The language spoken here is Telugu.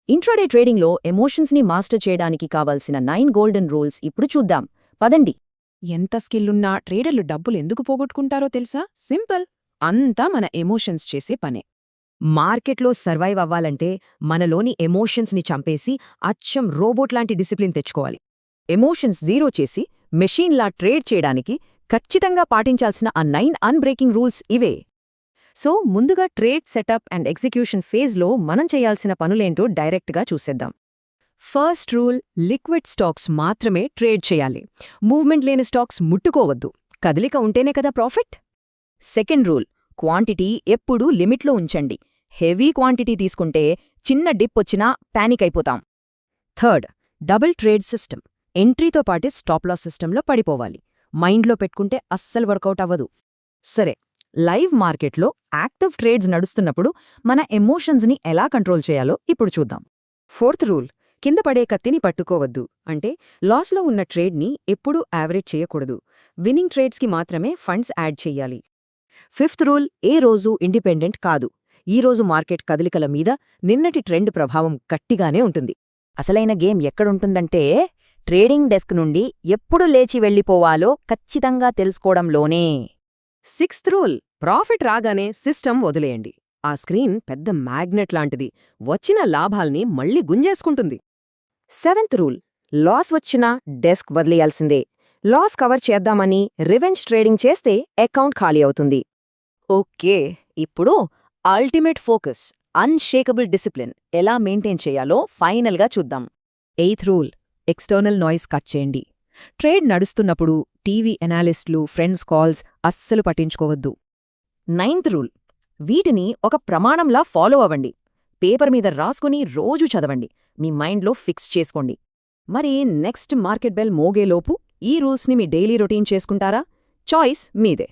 ఇంట్రాడే ట్రేడింగ్లో ఎమోషన్స్ని మాస్టర్ చేయడానికి కావాల్సిన 9 గోల్డెన్ రూల్స్ ఇప్పుడు చూద్దాం. పదండి. ఎంత స్కిల్లున్నా ట్రేడర్లు డబ్బులు ఎందుకు పోగొట్టుకుంటారో తెలుసా? సింపుల్. అంతా మన ఎమోషన్స్ చేసే పనే. మార్కెట్లో సర్వైవ్ అవ్వాలంటే మనలోని ఎమోషన్స్ని చంపేసి అచ్చం రోబోట్ లాంటి డిసిప్లిన్ తెచ్చుకోవాలి. ఎమోషన్స్ జీరో చేసి మెషీన్లా ట్రేడ్ చేయడానికి ఖచ్చితంగా పాటించాల్సిన ఆ 9 అన్బ్రేకింగ్ రూల్స్ ఇవే. సో ముందుగా ట్రేడ్ సెటప్ అండ్ ఎగ్జిక్యూషన్ ఫేజ్లో మనం చేయాల్సిన పనులేంటో డైరెక్ట్గా చూసేద్దాం. ఫస్ట్ రూల్, లిక్విడ్ స్టాక్స్ మాత్రమే ట్రేడ్ చేయాలి. మూవ్మెంట్ లేని స్టాక్స్ ముట్టుకోవద్దు. కదలిక ఉంటేనే కదా ప్రాఫిట్. సెకండ్ రూల్, క్వాంటిటీ ఎప్పుడూ లిమిట్లో ఉంచండి. హెవీ క్వాంటిటీ తీసుకుంటే చిన్న డిప్ వచ్చినా పానిక్ అయిపోతాం. Third, double trade system. ఎంట్రీతో పాటే స్టాప్ లాస్ సిస్టంలో పడిపోవాలి. మైండ్లో పెట్టుకుంటే అస్సలు వర్కౌట్ అవ్వదు. సరే, లైవ్ మార్కెట్లో యాక్టివ్ ట్రేడ్స్ నడుస్తున్నప్పుడు మన ఎమోషన్స్ని ఎలా కంట్రోల్ చేయాలో ఇప్పుడు చూద్దాం. ఫోర్త్ రూల్, కింద పడే కత్తిని పట్టుకోవద్దు. అంటే లాస్లో ఉన్న ట్రేడ్ని ఎప్పుడూ యావరేజ్ చేయకూడదు. విన్నింగ్ ట్రేడ్స్కి మాత్రమే ఫండ్స్ యాడ్ చెయ్యాలి. ఫిఫ్త్ రూల్, ఏ రోజు ఇండిపెండెంట్ కాదు. ఈరోజు మార్కెట్ కదలికల మీద నిన్నటి ట్రెండ్ ప్రభావం గట్టిగానే ఉంటుంది. అసలైన గేమ్ ఎక్కడుంటుందంటే ట్రేడింగ్ డెస్క్ నుండి ఎప్పుడు లేచి వెళ్ళిపోవాలో ఖచ్చితంగా తెలుసుకోవడంలోనే. సిక్స్త్ రూల్, ప్రాఫిట్ రాగానే సిస్టమ్ వదిలేయండి. ఆ స్క్రీన్ పెద్ద మ్యాగ్నెట్ లాంటిది. వచ్చిన లాభాల్ని మళ్ళీ గుంజేసుకుంటుంది. సెవెంత్ రూల్, లాస్ వచ్చినా డెస్క్ వదిలేయాల్సిందే. లాస్ కవర్ చేద్దామని రివెంజ్ ట్రేడింగ్ చేస్తే అకౌంట్ ఖాళీ అవుతుంది. ఓకే, ఇప్పుడు అల్టిమేట్ ఫోకస్, అన్షేకబుల్ డిసిప్లిన్ ఎలా మెయింటైన్ చేయాలో ఫైనల్గా చూద్దాం. Eighth rule, external noise cut చేయండి. ట్రేడ్ నడుస్తున్నప్పుడు టీవీ ఎనాలిస్టులు, ఫ్రెండ్స్ కాల్స్ అస్సలు పట్టించుకోవద్దు. నైన్త్ రూల్, వీటిని ఒక ప్రమాణంలా ఫాలో అవ్వండి. పేపర్ మీద రాసుకుని రోజూ చదవండి. మీ మైండ్లో ఫిక్స్ చేసుకోండి. మరి నెక్స్ట్ మార్కెట్ బెల్ మోగేలోపు ఈ రూల్స్ని మీ డైలీ రొటీన్ చేసుకుంటారా? చాయిస్ మీదే.